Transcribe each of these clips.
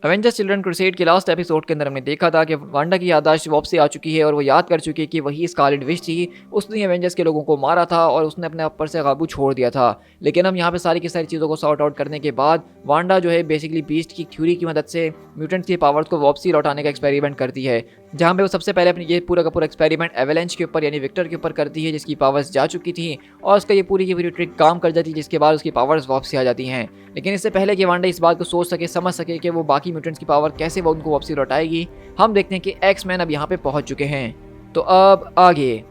Avengers children crusade के last episode के अंदर हमने देखा था कि वांडा की याददाश्त वापसी आ चुकी है और वो याद कर चुकी है कि वही स्कारलेट विच थी। उसने एवेंजर्स के लोगों को मारा था और उसने अपने ऊपर से काबू छोड़ दिया था। लेकिन हम यहाँ पे सारी की सारी चीज़ों को सॉर्ट आउट करने के बाद वांडा जो है बेसिकली बीस्ट की थ्योरी की मदद से म्यूटेंट्स की पावर्स को वापसी लौटाने का एक्सपेरिमेंट करती है, जहाँ पे वो सबसे पहले अपनी ये पूरा का पूरा एक्सपेरिमेंट एवेलेंच के ऊपर यानी विक्टर के ऊपर करती है, जिसकी पावर्स जा चुकी थी और उसका ये पूरी की पूरी ट्रिक काम कर जाती है, जिसके बाद उसकी पावर्स वापसी आ जाती हैं। लेकिन इससे पहले कि वांडा इस बात को सोच सके, समझ सके कि वो बाकी म्यूटेंट्स की पावर कैसे वो उनको वापसी लौटाएगी, हम देखते हैं कि एक्स मैन अब यहाँ पे पहुंच चुके हैं। तो अब आगे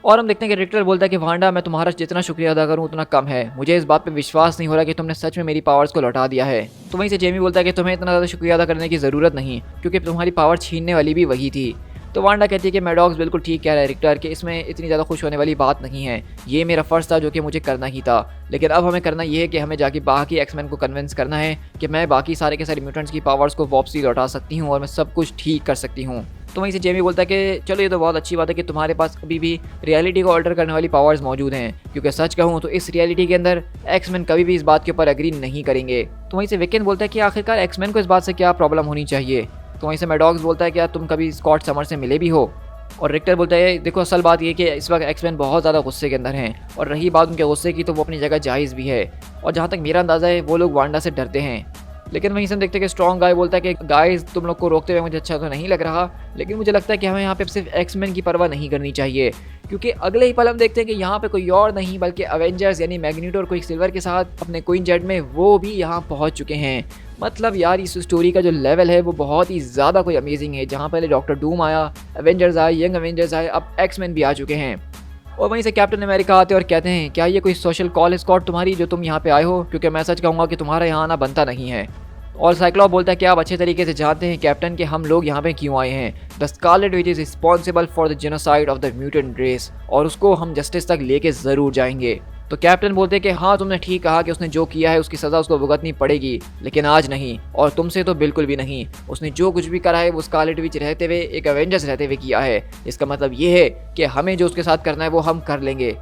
और हम देखते हैं कि रिक्टर बोलता है कि वांडा, मैं तुम्हारा जितना शुक्रिया अदा करूं उतना कम है। मुझे इस बात पे विश्वास नहीं हो रहा कि तुमने सच में मेरी पावर्स को लौटा दिया है। तो वहीं से जेमी बोलता है कि तुम्हें इतना ज़्यादा शुक्रिया अदा करने की ज़रूरत नहीं, क्योंकि तुम्हारी पावर छीनने वाली भी वही थी। तो वांडा कहती है कि मैडॉक्स बिल्कुल ठीक कह रहा है रिक्टर, कि इसमें इतनी ज़्यादा खुश होने वाली बात नहीं है। ये मेरा फ़र्ज़ था जो कि मुझे करना ही था। लेकिन अब हमें करना ये है कि हमें जाके बाकी एक्समैन को कन्विंस करना है कि मैं बाकी सारे के सारे म्यूटेंट्स की पावर्स को वापसी लौटा सकती हूँ और मैं सब कुछ ठीक कर सकती हूँ। तो वहीं से जेमी बोलता है कि चलो ये तो बहुत अच्छी बात है कि तुम्हारे पास अभी भी रियलिटी को अल्टर करने वाली पावर्स मौजूद हैं, क्योंकि सच कहूँ तो इस रियलिटी के अंदर एक्समैन कभी भी इस बात के ऊपर एग्री नहीं करेंगे। तो वहीं से विकेन बोलता है कि आखिरकार एक्समैन को इस बात से क्या प्रॉब्लम होनी चाहिए। तो वहीं से मैडॉक्स बोलता है कि तुम कभी स्कॉट समर से मिले भी हो। और रिक्टर बोलता है देखो, असल बात ये कि इस वक्त एक्समैन बहुत ज़्यादा गुस्से के अंदर हैं, और रही बात उनके गुस्से की तो वो अपनी जगह जायज़ भी है, और जहाँ तक मेरा अंदाज़ा है वो लोग वांडा से डरते हैं। लेकिन वहीं से हम देखते हैं कि स्ट्रॉन्ग गाय बोलता है कि गाइस, तुम लोग को रोकते हुए मुझे अच्छा तो नहीं लग रहा, लेकिन मुझे लगता है कि हमें यहाँ पे सिर्फ एक्समैन की परवाह नहीं करनी चाहिए, क्योंकि अगले ही पल हम देखते हैं कि यहाँ पे कोई और नहीं बल्कि एवेंजर्स यानी मैग्नीटो और क्विकसिल्वर के साथ अपने क्वीन जेट में वो भी यहाँ पहुँच चुके हैं। मतलब यार, इस स्टोरी का जो लेवल है वो बहुत ही ज़्यादा कोई अमेजिंग है, जहाँ पहले डॉक्टर डूम आया, एवेंजर्स आए, यंग एवेंजर्स आए, अब एक्समैन भी आ चुके हैं। और वहीं से कैप्टन अमेरिका आते और कहते हैं क्या ये कोई सोशल कॉल है स्कॉट तुम्हारी जो तुम यहाँ पे आए हो, क्योंकि मैं सच कहूँगा कि तुम्हारा यहाँ आना बनता नहीं है। और साइक्लॉप बोलता है कि आप अच्छे तरीके से जानते हैं कैप्टन कि हम लोग यहाँ पे क्यों आए हैं। The Scarlet Witch is responsible for the genocide of the mutant race, और उसको हम जस्टिस तक लेके ज़रूर जाएंगे। तो कैप्टन बोलते हैं कि हाँ, तुमने ठीक कहा कि उसने जो किया है उसकी सज़ा उसको भुगतनी पड़ेगी, लेकिन आज नहीं, और तुमसे तो बिल्कुल भी नहीं। उसने जो कुछ भी करा है वो स्कारलेट विच रहते हुए, एक एवेंजर्स रहते हुए किया है। इसका मतलब ये है कि हमें जो उसके साथ करना है वो हम कर लेंगे।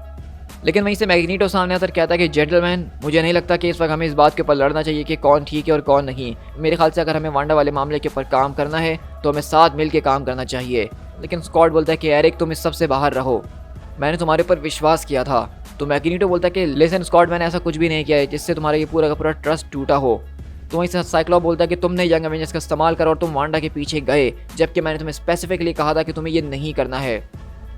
लेकिन वहीं से मैग्नीटो सामने आकर कहता है कि जेंटलमैन, मुझे नहीं लगता कि इस वक्त हमें इस बात के ऊपर लड़ना चाहिए कि कौन ठीक है और कौन नहीं। मेरे ख्याल से अगर हमें वांडा वाले मामले के ऊपर काम करना है तो हमें साथ मिल के काम करना चाहिए। लेकिन स्कॉट बोलता है कि एरिक, तुम इस सब से बाहर रहो, मैंने तुम्हारे ऊपर विश्वास किया था। तो मैग्नीटो बोलता है कि लिसन स्कॉट, मैंने ऐसा कुछ भी नहीं किया है जिससे तुम्हारा ये पूरा का पूरा ट्रस्ट टूटा हो। तो वहीं से साइक्लॉप बोलता है कि तुमने यंग एवेंजर्स का इस्तेमाल करा और तुम वांडा के पीछे गए, जबकि मैंने तुम्हें स्पेसिफिकली कहा था कि तुम्हें ये नहीं करना है।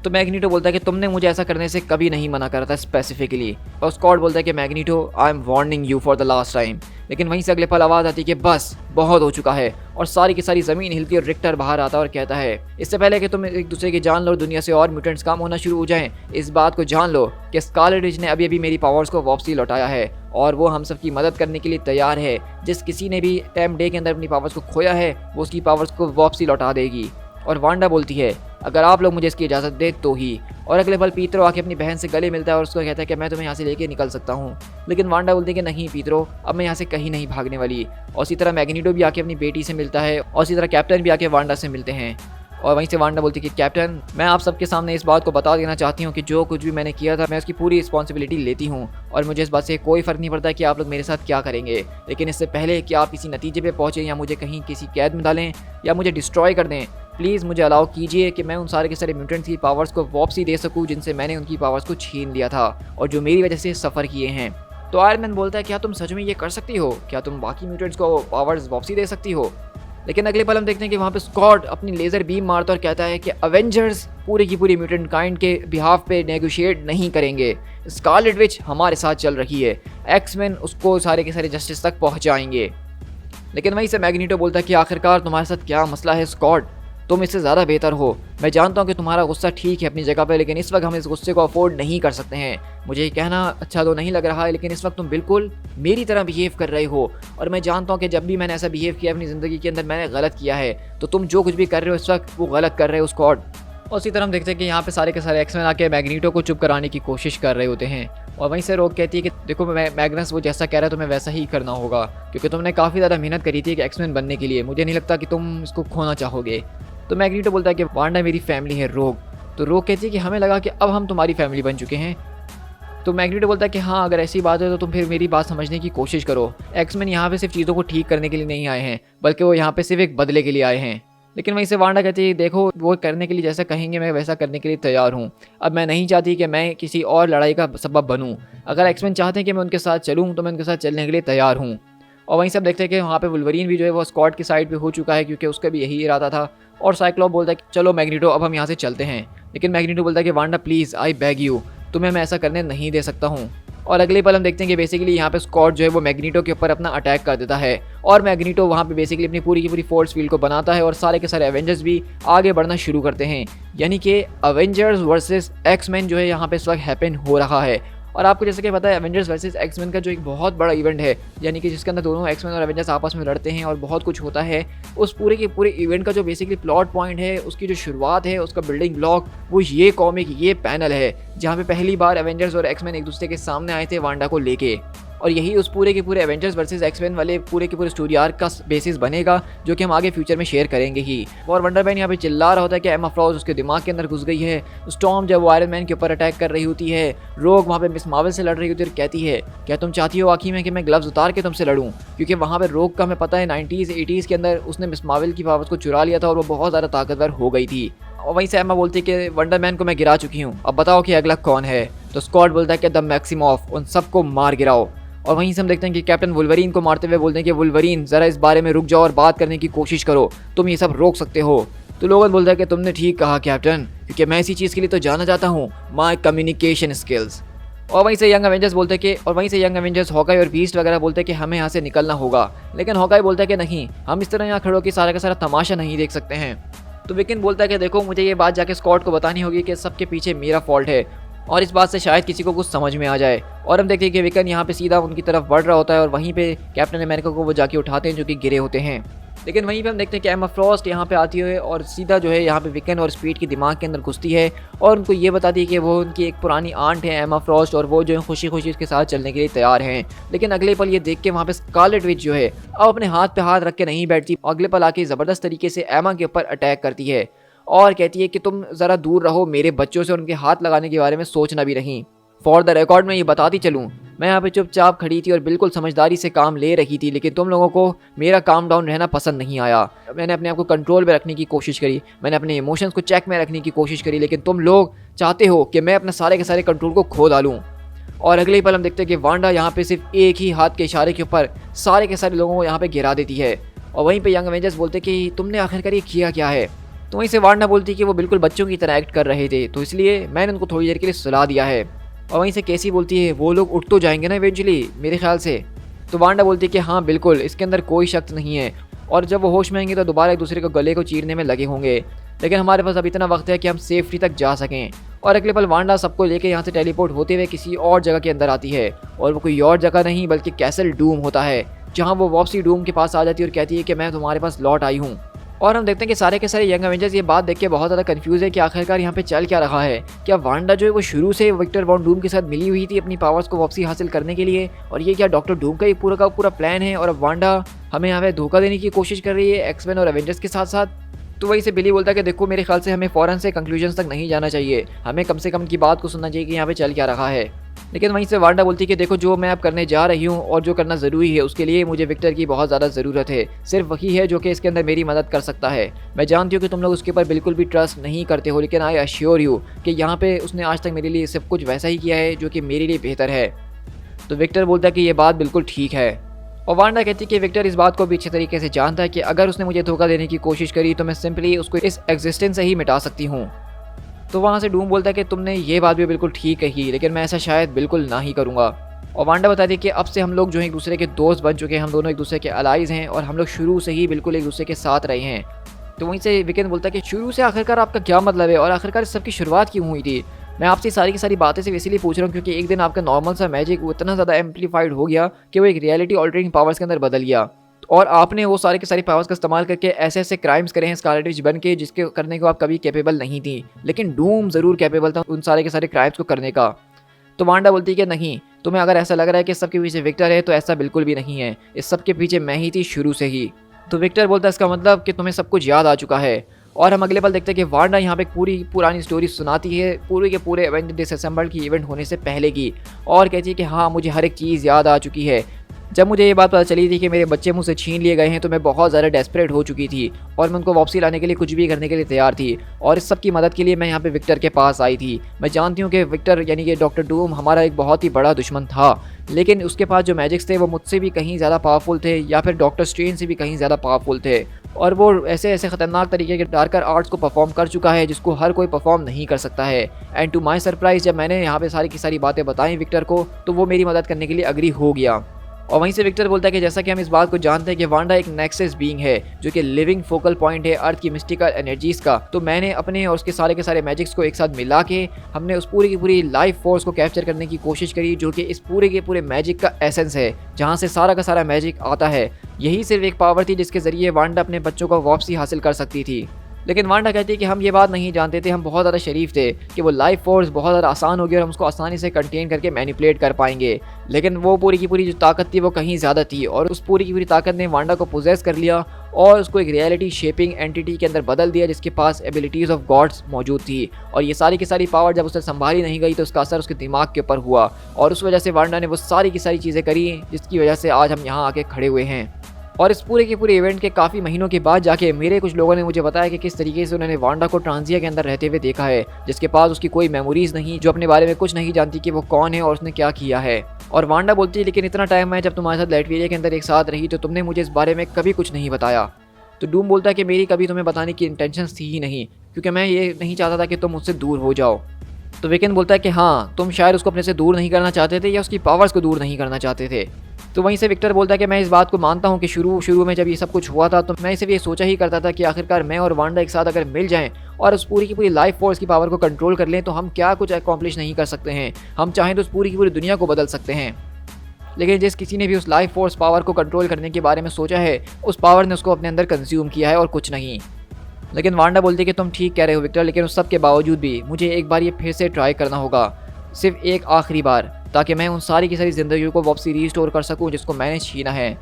तो मैग्नीटो बोलता है कि तुमने मुझे ऐसा करने से कभी नहीं मना करा था स्पेसिफिकली। और स्कॉट बोलता है कि magneto, I am warning you for the last time. लेकिन वहीं से अगले पल आवाज़ आती है कि बस बहुत हो चुका है, और सारी की सारी ज़मीन हिलती है और रिक्टर बाहर आता है और कहता है इससे पहले कि तुम एक दूसरे की जान लो और दुनिया से और म्यूटेंट्स काम होना शुरू हो जाएं, इस बात को जान लो कि स्कारलेट विच ने अभी अभी मेरी पावर्स को वापसी लौटाया है, और वो हम सब की मदद करने के लिए तैयार है। जिस किसी ने भी टाइम डे के अंदर अपनी पावर्स को खोया है वो उसकी पावर्स को वापसी लौटा देगी। और वांडा बोलती है अगर आप लोग मुझे इसकी इजाज़त दे तो ही। और अगले पल पीतरो आके अपनी बहन से गले मिलता है और उसको कहता है कि मैं तुम्हें यहाँ से लेके निकल सकता हूँ। लेकिन वांडा बोलती है कि नहीं पीतरो, अब मैं यहाँ से कहीं नहीं भागने वाली। और इसी तरह मैग्नीटो भी आके अपनी बेटी से मिलता है, और इसी तरह कैप्टन भी आके वांडा से मिलते हैं। और वहीं से वांडा बोलती है कि कैप्टन, मैं आप सबके सामने इस बात को बता देना चाहती हूँ कि जो कुछ भी मैंने किया था मैं उसकी पूरी रिस्पॉन्सिबिलिटी लेती हूँ, और मुझे इस बात से कोई फ़र्क नहीं पड़ता कि आप लोग मेरे साथ क्या करेंगे। लेकिन इससे पहले कि आप किसी नतीजे पे पहुँचें या मुझे कहीं किसी कैद में डालें या मुझे डिस्ट्रॉय कर दें, प्लीज़ मुझे अलाउ कीजिए कि मैं उन सारे के सारे म्यूटेंट्स की पावर्स को वापसी दे सकूँ जिनसे मैंने उनकी पावर्स को छीन लिया था और जो मेरी वजह से सफ़र किए हैं। तो आयरन मैन बोलता है क्या तुम सच में ये कर सकती हो? क्या तुम बाकी म्यूटेंट्स को पावर्स वापसी दे सकती हो? लेकिन अगले पल हम देखते हैं कि वहाँ पे स्कॉट अपनी लेज़र बीम मारता और कहता है कि अवेंजर्स पूरी की पूरी म्यूटेंट काइंड के बिहाफ पे नेगोशिएट नहीं करेंगे। स्कारलेट विच हमारे साथ चल रही है, एक्समैन उसको सारे के सारे जस्टिस तक पहुँचाएंगे। लेकिन वहीं से मैग्नीटो बोलता है कि आखिरकार तुम्हारे साथ क्या मसला है स्कॉट, तुम इससे ज़्यादा बेहतर हो। मैं जानता हूँ कि तुम्हारा गुस्सा ठीक है अपनी जगह पे, लेकिन इस वक्त हम इस गुस्से को अफोर्ड नहीं कर सकते हैं। मुझे ये कहना अच्छा तो नहीं लग रहा है, लेकिन इस वक्त तुम बिल्कुल मेरी तरह बिहेव कर रहे हो, और मैं जानता हूँ कि जब भी मैंने ऐसा बिहेव किया अपनी ज़िंदगी के अंदर मैंने गलत किया है। तो तुम जो कुछ भी कर रहे हो इस वक्त वो गलत कर रहे हो स्कॉट। और इसी तरह हम देखते हैं कि यहाँ पे सारे के सारे एक्समैन आके मैग्नीटो को चुप कराने की कोशिश कर रहे होते हैं, और वहीं से रोक कहती है कि देखो मैग्नस वो जैसा कह रहा है तुम्हें वैसा ही करना होगा, क्योंकि तुमने काफ़ी ज़्यादा मेहनत करी थी कि एक्समैन बनने के लिए, मुझे नहीं लगता कि तुम इसको खोना चाहोगे। तो मैग्नीटो बोलता है कि वांडा मेरी फैमिली है रोग, तो रोग कहती है कि हमें लगा कि अब हम तुम्हारी फैमिली बन चुके हैं। तो मैग्नीटो बोलता है कि हाँ, अगर ऐसी बात है तो तुम फिर मेरी बात समझने की कोशिश करो। एक्समैन यहाँ पे सिर्फ चीज़ों को ठीक करने के लिए नहीं आए हैं, बल्कि वो यहाँ पे सिर्फ एक बदले के लिए आए हैं। लेकिन वहीं से वांडा कहती है, देखो वो करने के लिए जैसा कहेंगे मैं वैसा करने के लिए तैयार हूँ। अब मैं नहीं चाहती कि मैं किसी और लड़ाई का सबब बनूँ। अगर एक्समैन चाहते हैं कि मैं उनके साथ चलूँ तो मैं उनके साथ चलने के लिए तैयार हूँ। और वहीं से अब देखते हैं कि वहाँ पे वुल्वरीन भी जो है वो स्कॉट की साइड पे हो चुका है, क्योंकि उसका भी यही इरादा था। और साइक्लॉप बोलता है कि चलो मैग्नीटो, अब हम यहाँ से चलते हैं। लेकिन मैग्नीटो बोलता है कि Wanda please, I bag you, तुम्हें मैं ऐसा करने नहीं दे सकता हूँ। और अगले पल हम देखते हैं कि बेसिकली यहाँ पे स्कॉट जो है वो मैग्नीटो के ऊपर अपना अटैक कर देता है। और मैग्नीटो वहाँ पे बेसिकली अपनी पूरी की पूरी फोर्स फील्ड को बनाता है और सारे के सारे एवेंजर्स भी आगे बढ़ना शुरू करते हैं। यानी कि अवेंजर्स वर्सेस एक्समैन जो है यहाँ पे इस वक्त हैपन हो रहा है। और आपको जैसे कि पता है, एवेंजर्स वर्सेस एक्समैन का जो एक बहुत बड़ा इवेंट है, यानी कि जिसके अंदर दोनों एक्समैन और एवेंजर्स आपस में लड़ते हैं और बहुत कुछ होता है, उस पूरे के पूरे इवेंट का जो बेसिकली प्लॉट पॉइंट है, उसकी जो शुरुआत है, उसका बिल्डिंग ब्लॉक, वो ये कॉमिक, ये पैनल है जहाँ पे पहली बार एवेंजर्स और एक्समैन एक दूसरे के सामने आए थे वांडा को लेके। और यही उस पूरे के पूरे एवेंजर्स वर्सेस एक्समैन वाले पूरे के पूरे स्टोरी आर्क का बेसिस बनेगा, जो कि हम आगे फ्यूचर में शेयर करेंगे ही। और वंडर मैन यहाँ पे चिल्ला रहा होता है कि एमा फ्रॉस्ट उसके दिमाग के अंदर घुस गई है। स्टॉर्म जब वो आयरन मैन के ऊपर अटैक कर रही होती है, रोग वहाँ पे मिस मार्वल से लड़ रही होती है और कहती है, क्या तुम चाहती हो आखिर में कि मैं ग्लव्स उतार के तुमसे लड़ूं? क्योंकि वहाँ पे रोग का हमें पता है 90s 80s के अंदर उसने मिस मार्वल की पावर्स को चुरा लिया था और वो बहुत ज़्यादा ताकतवर हो गई थी। और वहीं से एमा बोलती है कि वंडर मैन को मैं गिरा चुकी हूँ, अब बताओ कि अगला कौन है? तो स्कॉट बोलता है कि द मैक्सिमॉफ, उन सबको मार गिराओ। और वहीं से हम देखते हैं कि कैप्टन वुल्वरीन को मारते हुए बोलते हैं कि वुल्वरीन, ज़रा इस बारे में रुक जाओ और बात करने की कोशिश करो, तुम ये सब रोक सकते हो। तो लोगन बोलता है कि तुमने ठीक कहा कैप्टन, क्योंकि मैं इसी चीज़ के लिए तो जाना चाहता हूँ, माई कम्युनिकेशन स्किल्स। और वहीं से यंग एवेंजर्स बोलते हैं कि हॉकाई और बीस्ट वगैरह बोलते हैं कि हमें यहाँ से निकलना होगा। लेकिन हॉकाई बोलता है कि नहीं, हम इस तरह यहाँ खड़े होकर सारा का सारा तमाशा नहीं देख सकते हैं। तो विकिन बोलता है कि देखो, मुझे ये बात जाके स्कॉट को बतानी होगी कि सबके पीछे मेरा फॉल्ट है, और इस बात से शायद किसी को कुछ समझ में आ जाए। और हम देखते हैं कि विकन यहाँ पे सीधा उनकी तरफ बढ़ रहा होता है और वहीं पे कैप्टन अमेरिका को वो जाके उठाते हैं जो कि गिरे होते हैं। लेकिन वहीं पे हम देखते हैं कि एमा फ्रॉस्ट यहाँ पे आती है और सीधा जो है यहाँ पे विकन और स्पीड के दिमाग के अंदर घुसती है और उनको ये बताती है कि वो उनकी एक पुरानी आंट है एमा फ्रॉस्ट, और वो जो है खुशी खुशी उसके साथ चलने के लिए तैयार हैं। लेकिन अगले पल ये देख के वहाँ पे स्कारलेट विच जो है अब अपने हाथ पे हाथ रख के नहीं बैठती, अगले पल आके ज़बरदस्त तरीके से एमा के ऊपर अटैक करती है और कहती है कि तुम ज़रा दूर रहो मेरे बच्चों से, उनके हाथ लगाने के बारे में सोचना भी नहीं। फॉर द रिकॉर्ड में ये बताती चलूँ, मैं यहाँ पे चुपचाप खड़ी थी और बिल्कुल समझदारी से काम ले रही थी, लेकिन तुम लोगों को मेरा काम डाउन रहना पसंद नहीं आया। मैंने अपने आप को कंट्रोल में रखने की कोशिश करी, मैंने अपने इमोशंस को चेक में रखने की कोशिश करी, लेकिन तुम लोग चाहते हो कि मैं अपने सारे के सारे कंट्रोल को खो डालूँ। और अगले ही पल हम देखते हैं कि वांडा यहाँ पे सिर्फ एक ही हाथ के इशारे के ऊपर सारे के सारे लोगों को यहाँ पे गिरा देती है। और वहीं पे यंग एवेंजर्स बोलते कि तुमने आखिरकार ये किया क्या है? तो वहीं से वांडा बोलती कि वो बिल्कुल बच्चों की तरह एक्ट कर रहे थे, तो इसलिए मैंने उनको थोड़ी देर के लिए सुला दिया है। और वहीं से कैसी बोलती है, वो लोग उठ तो जाएंगे ना इवेंचुअली मेरे ख्याल से। तो वांडा बोलती है कि हाँ बिल्कुल, इसके अंदर कोई शक नहीं है, और जब वो होश में आएंगे तो दोबारा एक दूसरे को गले को चीरने में लगे होंगे, लेकिन हमारे पास अब इतना वक्त है कि हम सेफ्टी तक जा सकें। और अगले पल वांडा सबको लेके यहाँ से टेलीपोर्ट होते हुए किसी और जगह के अंदर आती है, और वो कोई और जगह नहीं बल्कि कैसल डूम होता है, जहाँ वो वापसी डूम के पास आ जाती है और कहती है कि मैं तुम्हारे पास लौट आई हूँ। और हम देखते हैं कि सारे के सारे यंग एवेंजर्स ये बात देख के बहुत ज़्यादा कंफ्यूज है कि आखिरकार यहाँ पे चल क्या रहा है। क्या वांडा जो है वो शुरू से विक्टर वॉन डूम के साथ मिली हुई थी अपनी पावर्स को वापसी हासिल करने के लिए, और ये क्या डॉक्टर डूम का पूरा का पूरा प्लान है, और अब वांडा हमें यहाँ पे धोखा देने की कोशिश कर रही है एक्समैन और एवेंजर्स के साथ साथ। तो वहीं से बिली बोलता है कि देखो, मेरे ख्याल से हमें फ़ौरन से कंक्लूजन्स तक नहीं जाना चाहिए, हमें कम से कम की बात को सुनना चाहिए कि यहाँ पे चल क्या रहा है। लेकिन वहीं से वांडा बोलती है कि देखो, जो मैं अब करने जा रही हूँ और जो करना ज़रूरी है उसके लिए मुझे विक्टर की बहुत ज़्यादा ज़रूरत है, सिर्फ वही है जो कि इसके अंदर मेरी मदद कर सकता है। मैं जानती हूँ कि तुम लोग उसके ऊपर बिल्कुल भी ट्रस्ट नहीं करते हो, लेकिन आई अश्योर यू कि यहाँ पे उसने आज तक मेरे लिए सब कुछ वैसा ही किया है जो कि मेरे लिए बेहतर है। तो विक्टर बोलता है कि ये बात बिल्कुल ठीक है, और वांडा कहती है कि विक्टर इस बात को भी अच्छे तरीके से जानता है कि अगर उसने मुझे धोखा देने की कोशिश करी तो मैं सिंपली उसको इस एग्जिस्टेंस से ही मिटा सकती हूँ। तो वहाँ से डूम बोलता है कि तुमने ये बात भी बिल्कुल ठीक कही, लेकिन मैं ऐसा शायद बिल्कुल ना ही करूँगा। और वांडा बताती है कि अब से हम लोग जो है एक दूसरे के दोस्त बन चुके हैं, हम दोनों एक दूसरे के अलाइज हैं, और हम लोग शुरू से ही बिल्कुल एक दूसरे के साथ रहे हैं। तो वहीं से विकेन बोलता है कि शुरू से आखिरकार आपका क्या मतलब है, और आखिरकार इस सब की शुरुआत क्यों हुई थी? मैं आपसे सारी की सारी बातें सिर्फ इसीलिए पूछ रहा हूँ क्योंकि एक दिन आपका नॉर्मल सा मैजिक वो इतना ज़्यादा एम्पलीफाइड हो गया कि वो एक रियलिटी ऑल्टरिंग पावर्स के अंदर बदल गया, और आपने वो सारे के सारी पावर्स का इस्तेमाल करके ऐसे ऐसे क्राइम्स करे हैं स्कारलेट विच बन के, जिसके करने को आप कभी कैपेबल नहीं थी, लेकिन डूम ज़रूर कैपेबल था उन सारे के सारे क्राइम्स को करने का। तो वांडा बोलती है कि नहीं, तुम्हें अगर ऐसा लग रहा है कि सबके पीछे विक्टर है तो ऐसा बिल्कुल भी नहीं है, इस सब के पीछे मैं ही थी शुरू से ही। तो विक्टर बोलता है इसका मतलब कि तुम्हें सब कुछ याद आ चुका है। और हम अगले पल देखते हैं कि वांडा यहाँ पे एक पूरी पुरानी स्टोरी सुनाती है, पूरे के पूरे एवेंजर्स डिसअसेंबल की इवेंट होने से पहले की, और कहती है कि हाँ मुझे हर एक चीज़ याद आ चुकी है। जब मुझे ये बात पता चली थी कि मेरे बच्चे मुझसे छीन लिए गए हैं तो मैं बहुत ज़्यादा डेस्परेट हो चुकी थी और मैं उनको वापसी लाने के लिए कुछ भी करने के लिए तैयार थी, और इस सब की मदद के लिए मैं यहाँ पे विक्टर के पास आई थी। मैं जानती हूँ कि विक्टर यानी कि डॉक्टर डूम हमारा एक बहुत ही बड़ा दुश्मन था, लेकिन उसके पास जो मैजिक्स थे वो मुझसे भी कहीं ज़्यादा पावरफुल थे, या फिर डॉक्टर स्ट्रेंज से भी कहीं ज़्यादा पावरफुल थे, और वो ऐसे ऐसे ख़तरनाक तरीके के डार्कर आर्ट्स को परफॉर्म कर चुका है जिसको हर कोई परफॉर्म नहीं कर सकता है। एंड टू माई सरप्राइज़ जब मैंने यहाँ पे सारी की सारी बातें बताई विक्टर को, तो वो मेरी मदद करने के लिए अग्री हो गया। और वहीं से विक्टर बोलता है कि जैसा कि हम इस बात को जानते हैं कि वांडा एक नेक्सस बीइंग है जो कि लिविंग फोकल पॉइंट है अर्थ की मिस्टिकल एनर्जीज का, तो मैंने अपने और उसके सारे के सारे मैजिक्स को एक साथ मिला के हमने उस पूरी की पूरी लाइफ फोर्स को कैप्चर करने की कोशिश करी, जो कि इस पूरे के पूरे मैजिक का एसेंस है, जहाँ से सारा का सारा मैजिक आता है। यही सिर्फ एक पावर थी जिसके जरिए वांडा अपने बच्चों को वापसी हासिल कर सकती थी। लेकिन वांडा कहती है कि हम ये बात नहीं जानते थे, हम बहुत ज़्यादा शरीफ थे कि वो लाइफ फोर्स बहुत ज़्यादा आसान होगी और हम उसको आसानी से कंटेन करके मैनिपुलेट कर पाएंगे, लेकिन वो पूरी की पूरी जो ताकत थी वो कहीं ज़्यादा थी, और उस पूरी की पूरी ताकत ने वांडा को पोजेस कर लिया और उसको एक रियलिटी शेपिंग एंटिटी के अंदर बदल दिया जिसके पास एबिलिटीज़ ऑफ गॉड्स मौजूद थी। और ये सारी की सारी पावर जब उसे संभाली नहीं गई तो उसका असर उसके दिमाग के ऊपर हुआ, और उस वजह से वांडा ने वो सारी की सारी चीज़ें करी जिसकी वजह से आज हम यहाँ आके खड़े हुए हैं। और इस पूरे के पूरे इवेंट के काफ़ी महीनों के बाद जाके मेरे कुछ लोगों ने मुझे बताया कि किस तरीके से उन्होंने वांडा को ट्रांजिया के अंदर रहते हुए देखा है, जिसके पास उसकी कोई मेमोरीज नहीं, जो अपने बारे में कुछ नहीं जानती कि वो कौन है और उसने क्या किया है। और वांडा बोलती है लेकिन इतना टाइम मैं जब तुम्हारे साथ लैटविरिया के अंदर एक साथ रही तो तुमने मुझे इस बारे में कभी कुछ नहीं बताया। तो डूम बोलता है कि मेरी कभी तुम्हें बताने की इंटेंशंस थी ही नहीं, क्योंकि मैं ये नहीं चाहता था कि तुम मुझसे दूर हो जाओ। तो विकेन बोलता है कि हाँ तुम शायद उसको अपने से दूर नहीं करना चाहते थे या उसकी पावर्स को दूर नहीं करना चाहते थे। तो वहीं से विक्टर बोलता है कि मैं इस बात को मानता हूँ कि शुरू में जब ये सब कुछ हुआ था तो मैं सिर्फ ये सोचा ही करता था कि आखिरकार मैं और वांडा एक साथ अगर मिल जाएं और उस पूरी की पूरी लाइफ फोर्स की पावर को कंट्रोल कर लें तो हम क्या कुछ अकॉम्प्लिश नहीं कर सकते हैं, हम चाहें तो उस पूरी की पूरी दुनिया को बदल सकते हैं। लेकिन जिस किसी ने भी उस लाइफ फोर्स पावर को कंट्रोल करने के बारे में सोचा है उस पावर ने उसको अपने अंदर कंज्यूम किया है और कुछ नहीं। लेकिन वांडा बोलती है कि तुम ठीक कह रहे हो विक्टर, लेकिन उस सब के बावजूद भी मुझे एक बार ये फिर से ट्राई करना होगा, सिर्फ एक आखिरी बार, ताकि मैं उन सारी की सारी ज़िंदगी को वापसी रीस्टोर कर सकूं जिसको मैंने छीना है।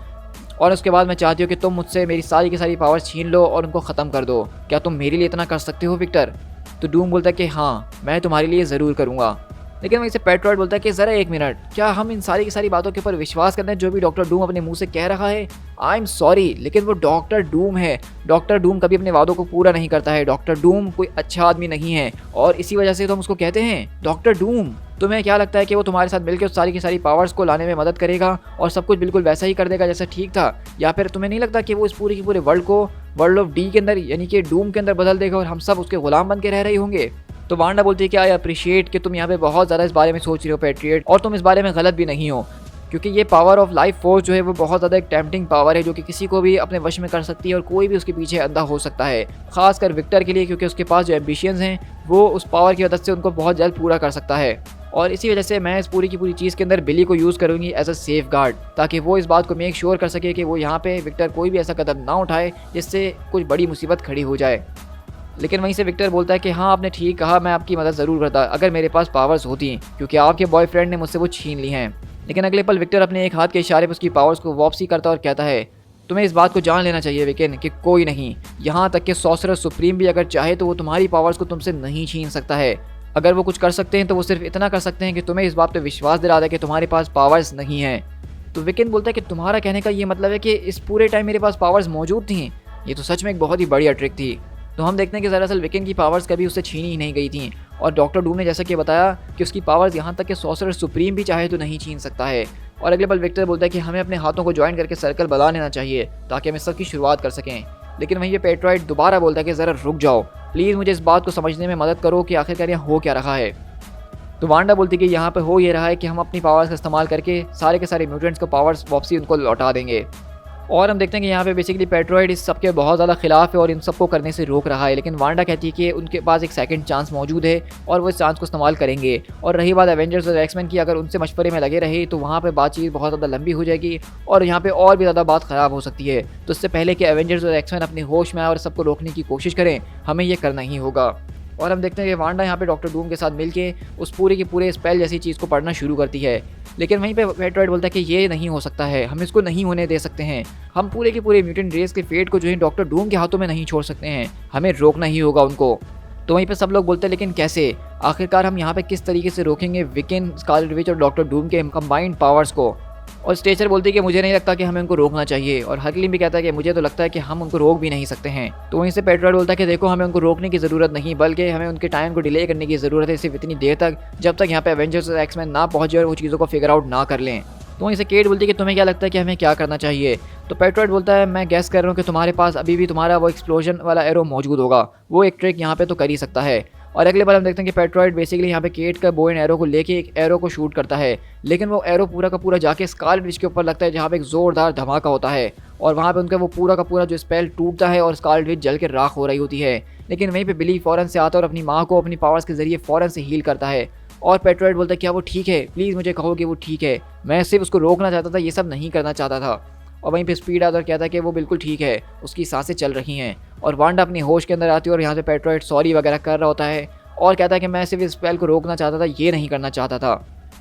और उसके बाद मैं चाहती हूँ कि तुम मुझसे मेरी सारी की सारी पावर छीन लो और उनको ख़त्म कर दो। क्या तुम मेरे लिए इतना कर सकते हो विक्टर? तो डूम बोलता है कि हाँ मैं तुम्हारे लिए ज़रूर करूँगा। लेकिन वहीं से पेट्रॉइड बोलता है कि ज़रा एक मिनट, क्या हम इन सारी की सारी बातों के ऊपर विश्वास करते हैं जो भी डॉक्टर डूम अपने मुंह से कह रहा है? आई एम सॉरी, लेकिन वो डॉक्टर डूम है। डॉक्टर डूम कभी अपने वादों को पूरा नहीं करता है। डॉक्टर डूम कोई अच्छा आदमी नहीं है और इसी वजह से तो हम उसको कहते हैं डॉक्टर डूम। तुम्हें क्या लगता है कि वो तुम्हारे साथ मिलकर उस सारी की सारी पावर्स को लाने में मदद करेगा और सब कुछ बिल्कुल वैसा ही कर देगा जैसा ठीक था? या फिर तुम्हें नहीं लगता कि वो इस पूरी की पूरे वर्ल्ड को वर्ल्ड ऑफ डी के अंदर यानी कि डूम के अंदर बदल देगा और हम सब उसके गुलाम बन के रह रहे होंगे? तो वांडा बोलती है कि आई अप्रिशिएट कि तुम यहाँ पे बहुत ज़्यादा इस बारे में सोच रहे हो पैट्रियट, और तुम इस बारे में गलत भी नहीं हो, क्योंकि ये पावर ऑफ लाइफ फोर्स जो है वो बहुत ज़्यादा एक टेम्पटिंग पावर है जो कि किसी को भी अपने वश में कर सकती है और कोई भी उसके पीछे अंधा हो सकता है, खासकर विक्टर के लिए, क्योंकि उसके पास जो एम्बिशंस हैं वो उस पावर की मदद से उनको बहुत जल्द पूरा कर सकता है। और इसी वजह से मैं इस पूरी की पूरी चीज़ के अंदर बिली को यूज़ करूँगी एज अ सेफ गार्ड, ताकि वो इस बात को मेक श्योर कर सके कि वो यहाँ पे विक्टर कोई भी ऐसा कदम ना उठाए जिससे कुछ बड़ी मुसीबत खड़ी हो जाए। लेकिन वहीं से विक्टर बोलता है कि हाँ आपने ठीक कहा, मैं आपकी मदद ज़रूर करता अगर मेरे पास पावर्स होती, क्योंकि आपके बॉयफ्रेंड ने मुझसे वो छीन ली हैं। लेकिन अगले पल विक्टर अपने एक हाथ के इशारे पर उसकी पावर्स को वापसी करता और कहता है तुम्हें इस बात को जान लेना चाहिए विकेन कि कोई नहीं, यहाँ तक कि सॉर्सरर सुप्रीम भी अगर चाहे तो वो तुम्हारी पावर्स को तुमसे नहीं छीन सकता है। अगर वो कुछ कर सकते हैं तो वो सिर्फ इतना कर सकते हैं कि तुम्हें इस बात पर विश्वास दिला दे कि तुम्हारे पास पावर्स नहीं है। तो विकेन बोलता है कि तुम्हारा कहने का ये मतलब है कि इस पूरे टाइम मेरे पास पावर्स मौजूद थी? ये तो सच में एक बहुत ही बढ़िया ट्रिक थी। तो हम देखते हैं कि दरअसल विकेन की पावर्स कभी उससे छीनी ही नहीं गई थी, और डॉक्टर डूम ने जैसा कि बताया कि उसकी पावर्स यहाँ तक कि सॉर्सरर सुप्रीम भी चाहे तो नहीं छीन सकता है। और अगले पल विक्टर बोलता है कि हमें अपने हाथों को ज्वाइन करके सर्कल बना लेना चाहिए ताकि हम इस सब की शुरुआत कर सकें। लेकिन वहीं पे पेट्रॉइड दोबारा बोलता है कि ज़रा रुक जाओ, प्लीज़ मुझे इस बात को समझने में मदद करो कि आखिरकार यहाँ हो क्या रहा है। तो वांडा बोलती है कि यहाँ पे हो ये रहा है कि हम अपनी पावर्स का इस्तेमाल करके सारे के सारे म्यूटेंट्स को पावर्स वापसी उनको लौटा देंगे। और हम देखते हैं कि यहाँ पे बेसिकली पेट्रॉइड इस सबके बहुत ज़्यादा खिलाफ है और इन सबको करने से रोक रहा है। लेकिन वांडा कहती है कि उनके पास एक सेकंड चांस मौजूद है और वो इस चांस को इस्तेमाल करेंगे। और रही बात एवेंजर्स और एक्समैन की, अगर उनसे मशवरे में लगे रहे तो वहाँ पे बातचीत बहुत ज़्यादा लंबी हो जाएगी और यहाँ पे और भी ज़्यादा बात ख़राब हो सकती है। तो इससे पहले कि एवेंजर्स और एक्समैन अपने होश में आए और सबको रोकने की कोशिश करें, हमें ये करना ही होगा। और हम देखते हैं कि वांडा यहाँ पे डॉक्टर डूम के साथ मिलके उस पूरे के पूरे स्पेल जैसी चीज़ को पढ़ना शुरू करती है। लेकिन वहीं पे पेट्रॉइड बोलता है कि ये नहीं हो सकता है, हम इसको नहीं होने दे सकते हैं। हम पूरे के पूरे म्यूटेंट रेस के फेट को जो है डॉक्टर डूम के हाथों में नहीं छोड़ सकते हैं, हमें रोकना ही होगा उनको। तो वहीं पे सब लोग बोलते हैं लेकिन कैसे, आखिरकार हम यहाँ पे किस तरीके से रोकेंगे विकेन, स्कारलेट विच और डॉक्टर डूम के कंबाइंड पावर्स को। और स्टेचर बोलती है कि मुझे नहीं लगता कि हमें उनको रोकना चाहिए, और हर्कलिन भी कहता है कि मुझे तो लगता है कि हम उनको रोक भी नहीं सकते हैं। तो वहीं से पेट्रॉइड बोलता है कि देखो हमें उनको रोकने की ज़रूरत नहीं, बल्कि हमें उनके टाइम को डिले करने की ज़रूरत है, सिर्फ इतनी देर तक जब तक यहाँ पे एवेंजर्स और एक्समैन ना पहुँचे और वो चीज़ों को फिगर आउट ना कर लें। तो वहीं से केट बोलती है कि तुम्हें क्या लगता है कि हमें क्या करना चाहिए। तो पेट्रॉइड बोलता है मैं गैस कर रहा हूँ कि तुम्हारे पास अभी भी तुम्हारा वो एक्सप्लोजन वाला एरो मौजूद होगा, वो एक ट्रिक यहाँ पे तो कर ही सकता है। और अगले बार हम देखते हैं कि पेट्रॉइड बेसिकली यहाँ पे केट का बो एंड एरो को लेके एक एरो को शूट करता है, लेकिन वो एरो पूरा का पूरा जाके स्कारलेट विच के ऊपर लगता है, जहाँ पे एक जोरदार धमाका होता है और वहाँ पे उनका वो पूरा का पूरा जो स्पेल टूटता है और स्कारलेट विच जल के राख हो रही होती है। लेकिन वहीं पे बिली फ़ौरन से आता है और अपनी माँ को अपनी पावर्स के जरिए फ़ौरन से हील करता है। और पेट्रॉइड बोलता है क्या वो ठीक है, प्लीज़ मुझे कहो कि वो ठीक है, मैं सिर्फ उसको रोकना चाहता था, ये सब नहीं करना चाहता था। और वहीं पे स्पीड आता और कहता है कि वो बिल्कुल ठीक है, उसकी सांसें चल रही हैं। और वांडा अपनी होश के अंदर आती है और यहाँ से पेट्रॉइड सॉरी वगैरह कर रहा होता है और कहता है कि मैं सिर्फ इस स्पेल को रोकना चाहता था, ये नहीं करना चाहता था।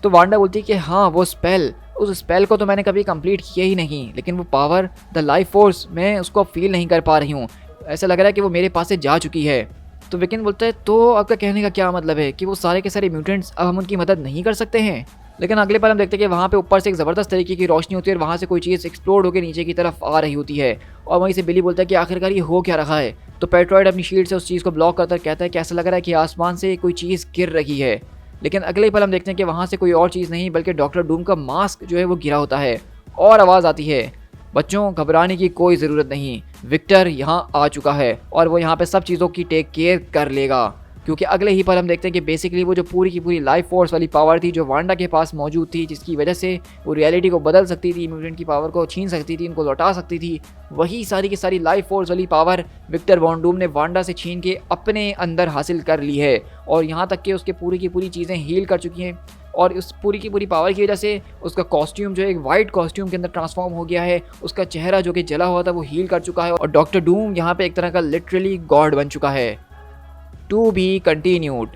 तो वांडा बोलती है कि हाँ वो स्पेल, उस स्पेल को तो मैंने कभी कंप्लीट किया ही नहीं, लेकिन वो पावर, द लाइफ फोर्स, मैं उसको फील नहीं कर पा रही हूँ, ऐसा लग रहा है कि वो मेरे पास से जा चुकी है। तो विकेन बोलता है तो आपका कहने का क्या मतलब है कि वो सारे के सारे म्यूटेंट्स अब हम उनकी मदद नहीं कर सकते हैं। लेकिन अगले बार हम देखते हैं कि वहाँ पे ऊपर से एक ज़बरदस्त तरीके की रोशनी होती है और वहाँ से कोई चीज़ एक्सप्लोड होकर नीचे की तरफ आ रही होती है। और वहीं से बिली बोलता है कि आखिरकार ये हो क्या रहा है। तो पेट्रॉइड अपनी शील्ड से उस चीज़ को ब्लॉक करता कहता है कि ऐसा लग रहा है कि आसमान से कोई चीज़ गिर रही है। लेकिन अगले पल हम देखते हैं कि वहाँ से कोई और चीज़ नहीं बल्कि डॉक्टर डूम का मास्क जो है वो गिरा होता है और आवाज़ आती है, बच्चों घबराने की कोई ज़रूरत नहीं, विक्टर यहाँ आ चुका है और वो यहाँ पे सब चीज़ों की टेक केयर कर लेगा। क्योंकि अगले ही पल हम देखते हैं कि बेसिकली वो जो पूरी की पूरी लाइफ फोर्स वाली पावर थी जो वांडा के पास मौजूद थी, जिसकी वजह से वो रियलिटी को बदल सकती थी, म्यूटेंट की पावर को छीन सकती थी, इनको लौटा सकती थी, वही सारी की सारी लाइफ फोर्स वाली पावर विक्टर वॉन डूम ने वांडा से छीन के अपने अंदर हासिल कर ली है। और यहाँ तक कि उसके पूरी की पूरी चीज़ें हील कर चुकी हैं और उस पूरी की पूरी पावर की वजह से उसका कॉस्ट्यूम जो है एक वाइट कॉस्ट्यूम के अंदर ट्रांसफॉर्म हो गया है, उसका चेहरा जो कि जला हुआ था वो हील कर चुका है और डॉक्टर डूम यहाँ पे एक तरह का लिटरली गॉड बन चुका है। To be continued.